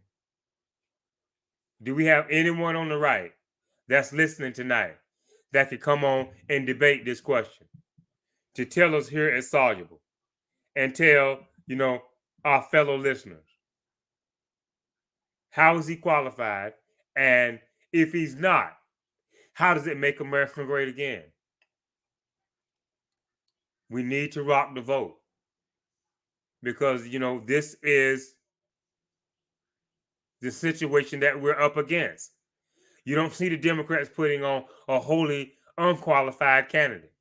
Speaker 1: Do we have anyone on the right that's listening tonight that could come on and debate this question to tell us here at Soluble and tell, our fellow listeners, how is he qualified? And if he's not, how does it make America great again? We need to rock the vote because, this is the situation that we're up against. You don't see the Democrats putting on a wholly unqualified candidate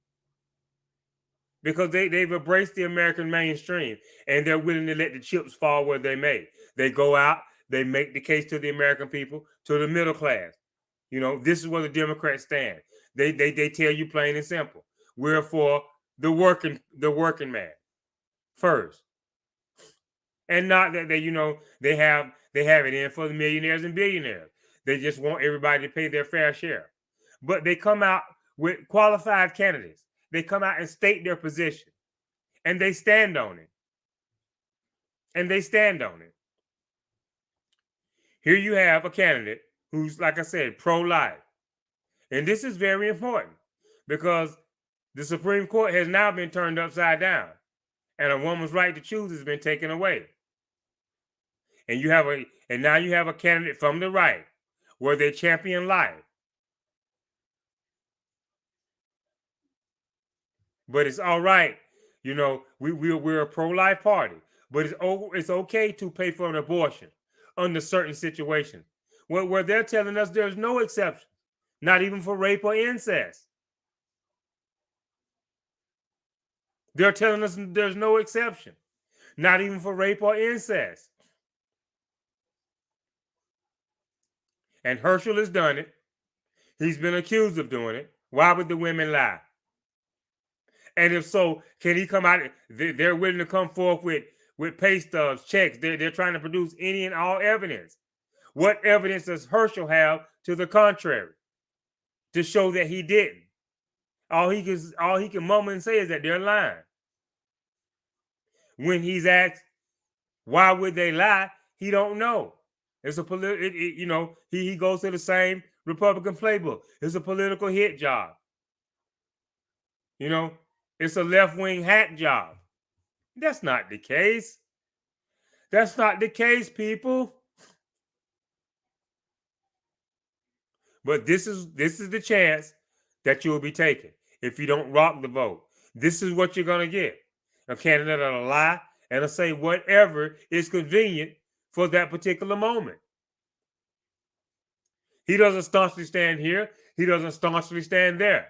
Speaker 1: because they've embraced the American mainstream and they're willing to let the chips fall where they may. They go out, they make the case to the American people, to the middle class. This is where the Democrats stand. They tell you plain and simple. We're for the working man first. And not that they have it in for the millionaires and billionaires. They just want everybody to pay their fair share. But they come out with qualified candidates. They come out and state their position. And they stand on it. Here you have a candidate who's, like I said, pro-life. And this is very important because the Supreme Court has now been turned upside down and a woman's right to choose has been taken away. And now you have a candidate from the right where they champion life. But it's all right. We're a pro-life party, but it's okay to pay for an abortion under certain situations where they're telling us there's no exception, not even for rape or incest. They're telling us there's no exception, not even for rape or incest. And Herschel has done it. He's been accused of doing it. Why would the women lie? And if so, can he come out? They're willing to come forth with pay stubs, checks. They're trying to produce any and all evidence. What evidence does Herschel have to the contrary to show that he didn't? All he can mumble and say is that they're lying. When he's asked why would they lie, he don't know. It's a he goes to the same Republican playbook. It's a political hit job. It's a left-wing hack job. That's not the case. That's not the case, people. But this is the chance that you will be taking if you don't rock the vote. This is what you're going to get. A candidate that'll lie and will say whatever is convenient for that particular moment. He doesn't staunchly stand here. He doesn't staunchly stand there.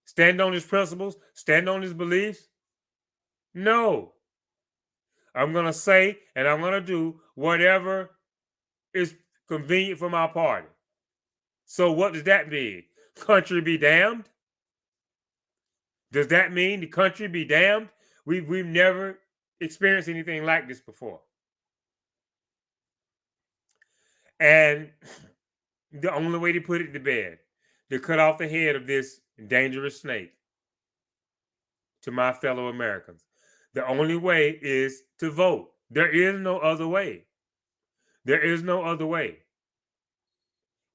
Speaker 1: Stand on his principles, stand on his beliefs. No. I'm going to say and I'm going to do whatever is convenient for my party. So what does that mean? Country be damned? Does that mean the country be damned? We've never experienced anything like this before. And the only way to put it to bed, to cut off the head of this dangerous snake, to my fellow Americans, the only way is to vote. There is no other way. There is no other way.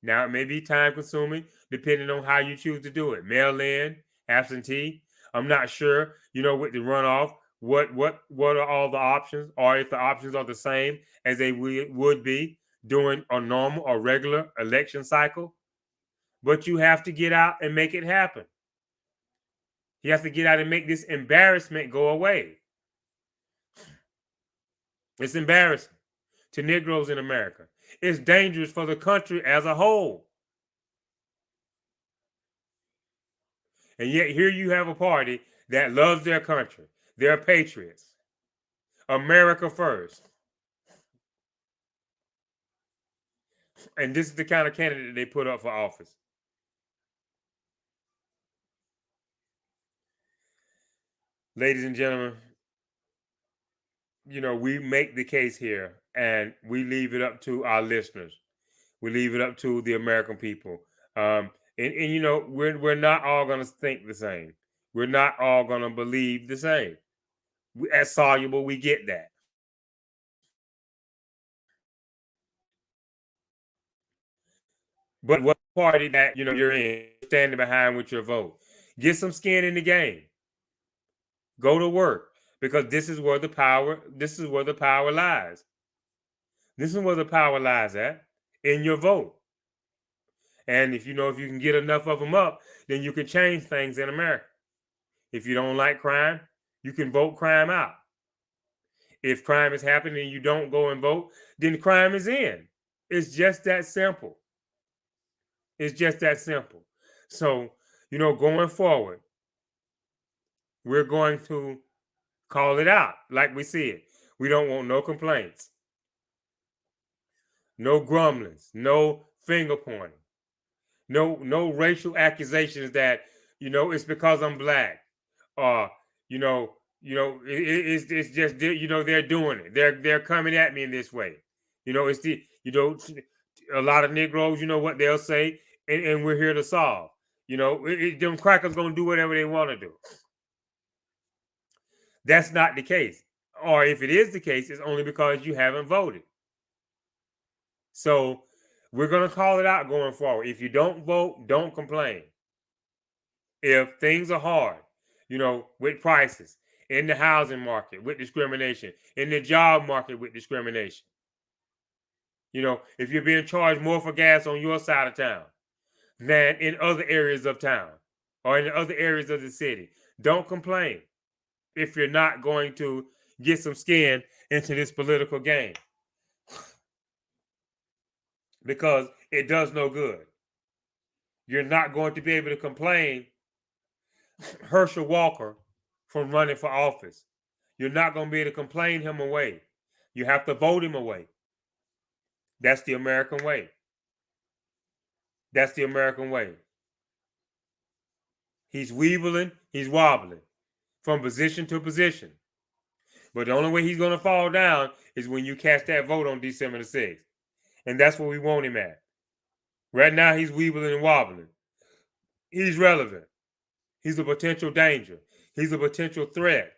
Speaker 1: Now, it may be time consuming depending on how you choose to do it. Mail in, absentee. I'm not sure, with the runoff, what are all the options, or if the options are the same as they would be during a normal or regular election cycle. But you have to get out and make it happen. You have to get out and make this embarrassment go away. It's embarrassing to Negroes in America. It's dangerous for the country as a whole. And yet here you have a party that loves their country. They're patriots. America first. And this is the kind of candidate they put up for office. Ladies and gentlemen, we make the case here and we leave it up to our listeners. We leave it up to the American people. And we're not all going to think the same. We're not all going to believe the same. As Soluble, we get that. But what party that you're in, standing behind with your vote. Get some skin in the game. Go to work, because this is where the power lies. This is where the power lies at, in your vote. And if you can get enough of them up, then you can change things in America. If you don't like crime, you can vote crime out. If crime is happening and you don't go and vote, then crime is in. It's just that simple. It's just that simple. So, going forward, we're going to call it out like we see it. We don't want no complaints, no grumblings, no finger pointing, no racial accusations that it's because I'm black, or it's just they're doing it. They're coming at me in this way. It's a lot of Negroes. You know what they'll say, and we're here to solve. Them crackers gonna do whatever they want to do. That's not the case. Or if it is the case, it's only because you haven't voted. So we're going to call it out going forward. If you don't vote, don't complain. If things are hard, with prices, in the housing market with discrimination, in the job market with discrimination, if you're being charged more for gas on your side of town than in other areas of town or in other areas of the city, don't complain if you're not going to get some skin into this political game, because it does no good. You're not going to be able to complain Herschel Walker from running for office. You're not going to be able to complain him away. You have to vote him away. That's the American way. That's the American way. He's weeveling, he's wobbling from position to position. But the only way he's going to fall down is when you cast that vote on December the 6th. And that's what we want him at. Right now, he's weeveling and wobbling. He's relevant. He's a potential danger. He's a potential threat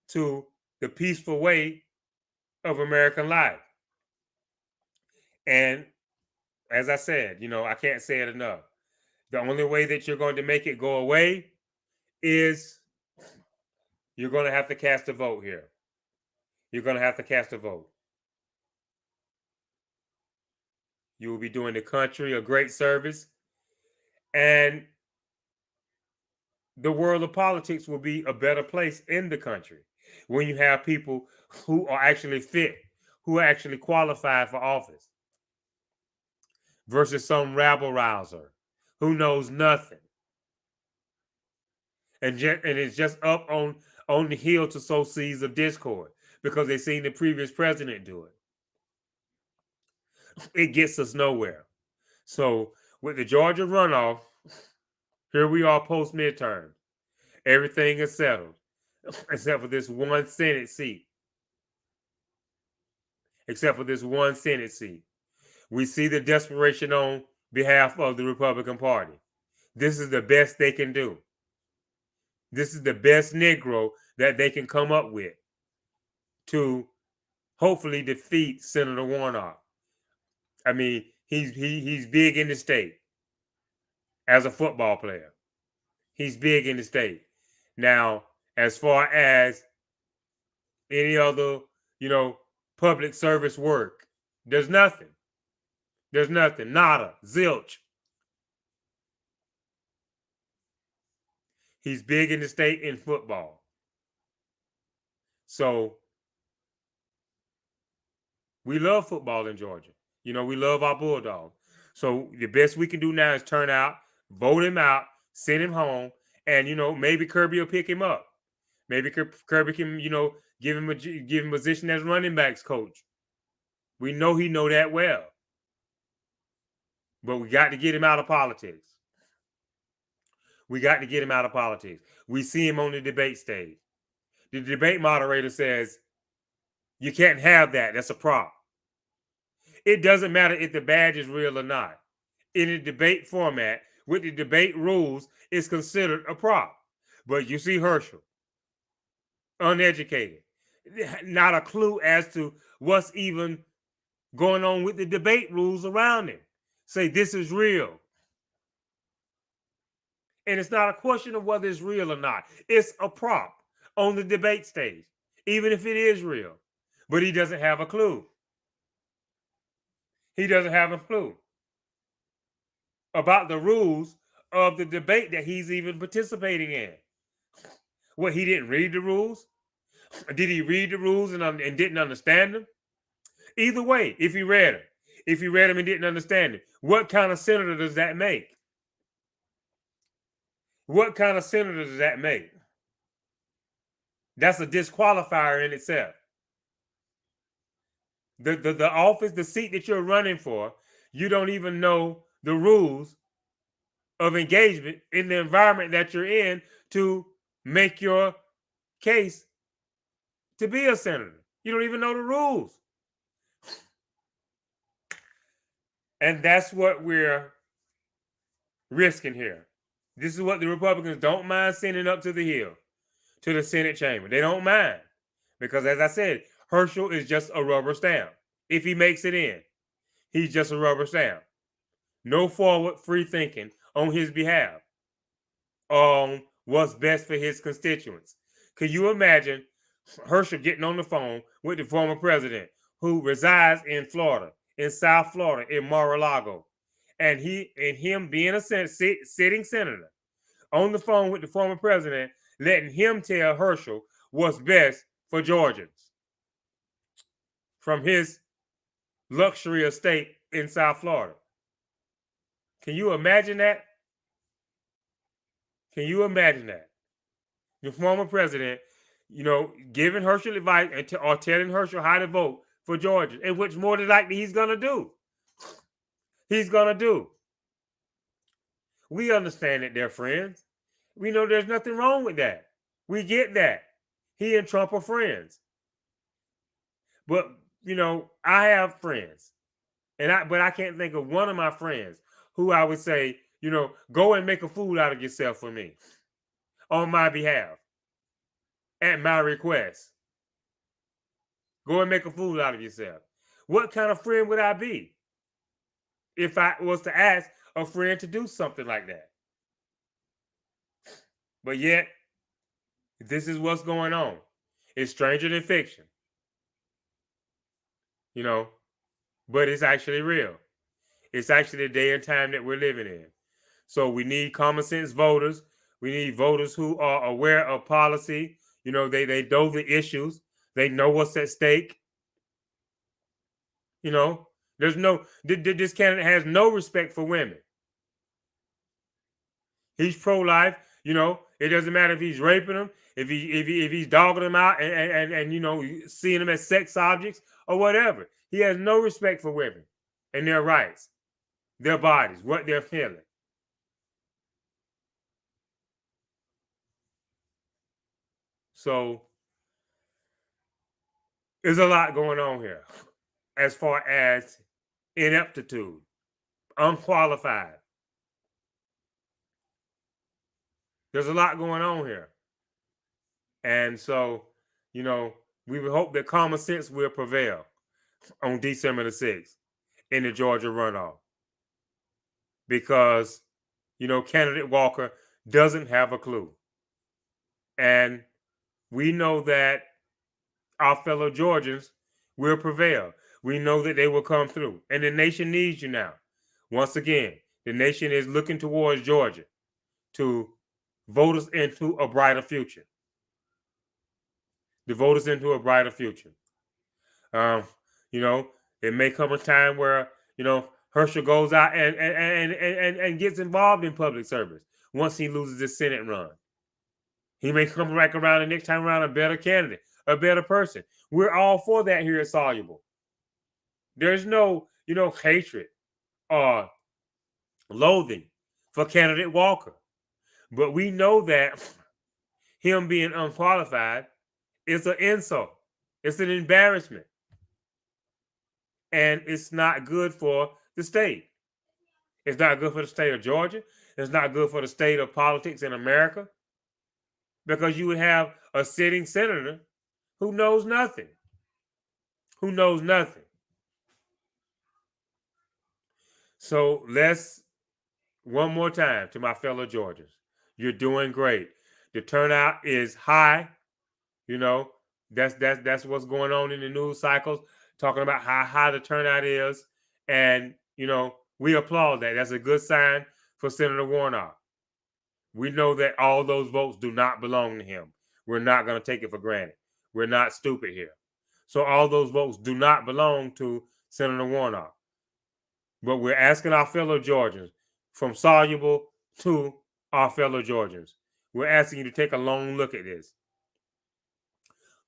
Speaker 1: to the peaceful way of American life. And as I said, I can't say it enough. The only way that you're going to make it go away is you're going to have to cast a vote here. You're going to have to cast a vote. You will be doing the country a great service, and the world of politics will be a better place in the country when you have people who are actually fit, who are actually qualified for office, versus some rabble rouser who knows nothing and is just up on the hill to sow seeds of discord because they've seen the previous president do it. It gets us nowhere. So with the Georgia runoff, here we are post midterm. Everything is settled except for this one Senate seat. Except for this one Senate seat. We see the desperation on behalf of the Republican Party. This is the best they can do. This is the best Negro that they can come up with to hopefully defeat Senator Warnock. I mean, he's big in the state as a football player. He's big in the state. Now, as far as any other, public service work, there's nothing. There's nothing. Nada. Zilch. He's big in the state in football. So we love football in Georgia. We love our Bulldogs. So the best we can do now is turn out, vote him out, send him home, and maybe Kirby will pick him up. Maybe Kirby can give him a position as running backs coach. We know he know that well, but we got to get him out of politics. We got to get him out of politics. We see him on the debate stage. The debate moderator says, "You can't have that. That's a prop." It doesn't matter if the badge is real or not. In a debate format, with the debate rules, it's considered a prop. But you see Herschel, uneducated, not a clue as to what's even going on with the debate rules around him. say this is real. And it's not a question of whether it's real or not. It's a prop on the debate stage, even if it is real. But he doesn't have a clue. He doesn't have a clue about the rules of the debate that he's even participating in. What, he didn't read the rules? Did he read the rules and didn't understand them? Either way, if he read them and didn't understand it, what kind of senator does that make? What kind of senator does that make? That's a disqualifier in itself. The office, the seat that you're running for, you don't even know the rules of engagement in the environment that you're in to make your case to be a senator. You don't even know the rules. And that's what we're risking here. This is what the Republicans don't mind sending up to the Hill, to the Senate chamber. They don't mind. Because as I said, Herschel is just a rubber stamp. If he makes it in, he's just a rubber stamp. No forward free thinking on his behalf on what's best for his constituents. Could you imagine Herschel getting on the phone with the former president who resides in Florida, in South Florida, in Mar-a-Lago, and him being a sitting senator on the phone with the former president, letting him tell Herschel what's best for Georgians from his luxury estate in South Florida? Can you imagine that? Can you imagine that? The former president, giving Herschel advice or telling Herschel how to vote for Georgia, and which more than likely he's going to do. He's going to do. We understand that they're friends. We know there's nothing wrong with that. We get that. He and Trump are friends. But, I have friends. But I can't think of one of my friends who I would say, go and make a fool out of yourself for me on my behalf at my request. Go and make a fool out of yourself. What kind of friend would I be if I was to ask a friend to do something like that? But yet, this is what's going on. It's stranger than fiction. But it's actually real. It's actually the day and time that we're living in. So we need common sense voters. We need voters who are aware of policy. They know the issues. They know what's at stake. This candidate has no respect for women. He's pro-life. It doesn't matter if he's raping them, if he's dogging them out and seeing them as sex objects or whatever. He has no respect for women and their rights, their bodies, what they're feeling. So there's a lot going on here as far as ineptitude, unqualified. There's a lot going on here. And so, we would hope that common sense will prevail on December the 6th in the Georgia runoff. Because, candidate Walker doesn't have a clue. And we know that our fellow Georgians will prevail. We know that they will come through. And the nation needs you now. Once again, the nation is looking towards Georgia to vote us into a brighter future. The voters into a brighter future. It may come a time where, Herschel goes out and gets involved in public service once he loses his Senate run. He may come back around the next time around a better candidate, a better person. We're all for that here at Soluble. There's no, hatred or loathing for candidate Walker. But we know that him being unqualified is an insult. It's an embarrassment. And it's not good for the state. It's not good for the state of Georgia. It's not good for the state of politics in America. Because you would have a sitting senator who knows nothing. Who knows nothing. So let's one more time to my fellow Georgians. You're doing great. The turnout is high. You know, that's what's going on in the news cycles, talking about how high the turnout is. And, we applaud that. That's a good sign for Senator Warnock. We know that all those votes do not belong to him. We're not going to take it for granted. We're not stupid here. So all those votes do not belong to Senator Warnock. But we're asking our fellow Georgians, from soluble to our fellow Georgians, we're asking you to take a long look at this.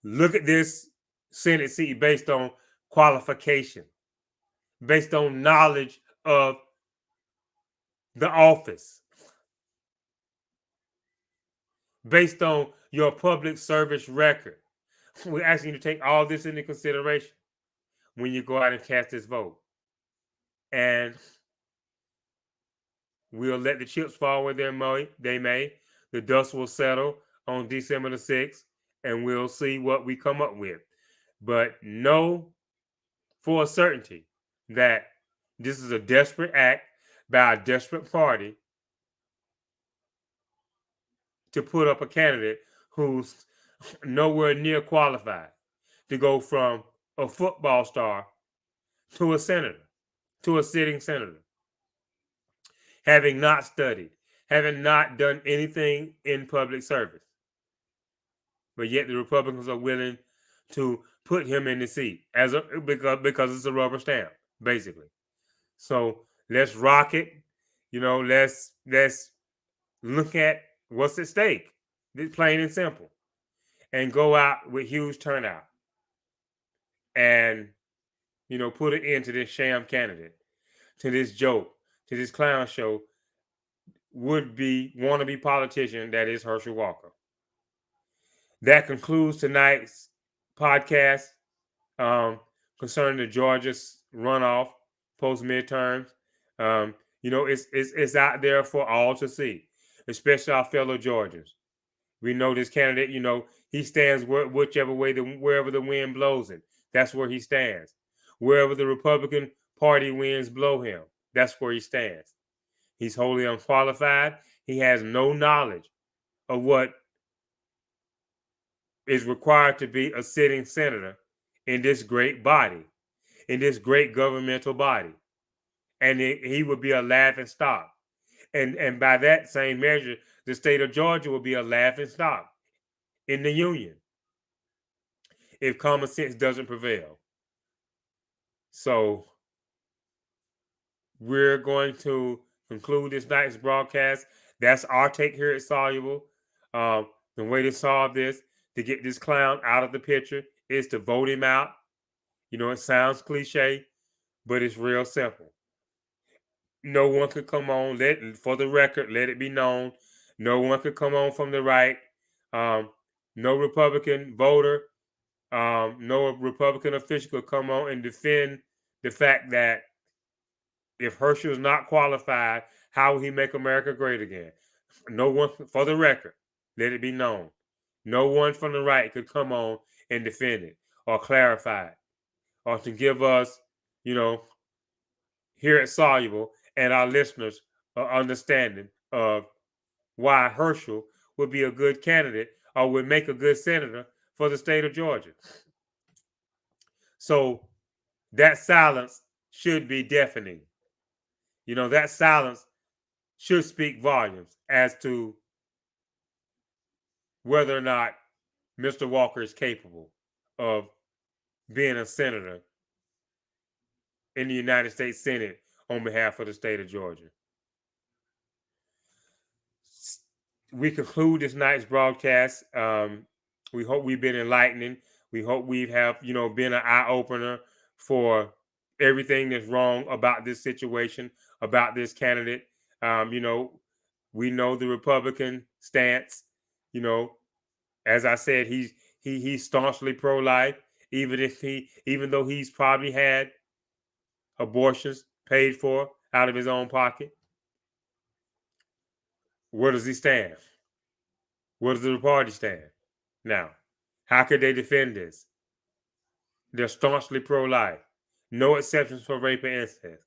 Speaker 1: Look at this Senate seat based on qualification, based on knowledge of the office, based on your public service record. We're asking you to take all this into consideration when you go out and cast this vote. And we'll let the chips fall where they may. The dust will settle on December the 6th, and we'll see what we come up with. But know for a certainty that this is a desperate act by a desperate party to put up a candidate who's nowhere near qualified to go from a football star to a senator, to a sitting senator, having not studied, having not done anything in public service. But yet the Republicans are willing to put him in the seat because it's a rubber stamp, basically. So let's rock it. Let's look at what's at stake, plain and simple, and go out with huge turnout and put an end to this sham candidate, to this joke, to this clown show would-be wannabe politician that is Herschel Walker. That concludes tonight's podcast concerning the Georgia's runoff post midterms. It's out there for all to see, especially our fellow Georgians. We know this candidate. He stands whichever way wherever the wind blows him. That's where he stands. Wherever the Republican Party winds blow him, that's where he stands. He's wholly unqualified. He has no knowledge of what is required to be a sitting senator in this great body, in this great governmental body. And he would be a laughing stock. And by that same measure, the state of Georgia will be a laughing stock in the union if common sense doesn't prevail. So we're going to conclude this night's broadcast. That's our take here at Soluble. The way to solve this, to get this clown out of the picture, is to vote him out. It sounds cliche, but it's real simple. No one could come on. For the record, let it be known, no one could come on from the right. No Republican voter, no Republican official could come on and defend the fact that if Herschel is not qualified, how will he make America great again? No one, for the record, let it be known, no one from the right could come on and defend it or clarify it or to give us, here at Soluble and our listeners an understanding of why Herschel would be a good candidate or would make a good senator for the state of Georgia. So that silence should be deafening. That silence should speak volumes as to whether or not Mr. Walker is capable of being a senator in the United States Senate on behalf of the state of Georgia. We conclude this night's broadcast. We hope we've been enlightening. We hope we have, been an eye-opener for everything that's wrong about this situation, about this candidate. We know the Republican stance. As I said, he's staunchly pro-life, even though he's probably had abortions paid for out of his own pocket. Where does he stand? Where does the party stand? Now, how could they defend this? They're staunchly pro-life. No exceptions for rape and incest.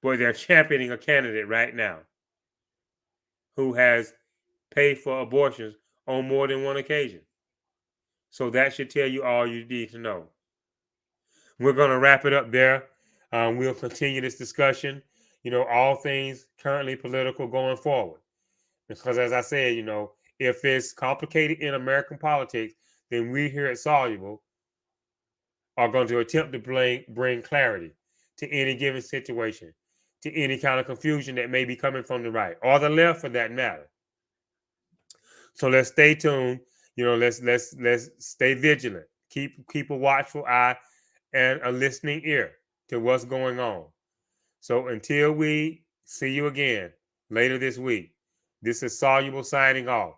Speaker 1: but they're championing a candidate right now who has paid for abortions on more than one occasion. So that should tell you all you need to know. We're going to wrap it up there. We'll continue this discussion, all things currently political going forward. Because as I said, if it's complicated in American politics, then we here at Soluble are going to attempt to bring clarity to any given situation, to any kind of confusion that may be coming from the right or the left for that matter. So let's stay tuned. Let's stay vigilant. Keep a watchful eye and a listening ear to what's going on. So until we see you again later this week, this is Soluble signing off,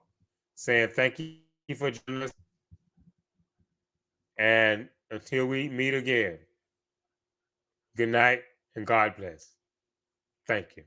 Speaker 1: saying thank you for joining us. And until we meet again, good night and God bless. Thank you.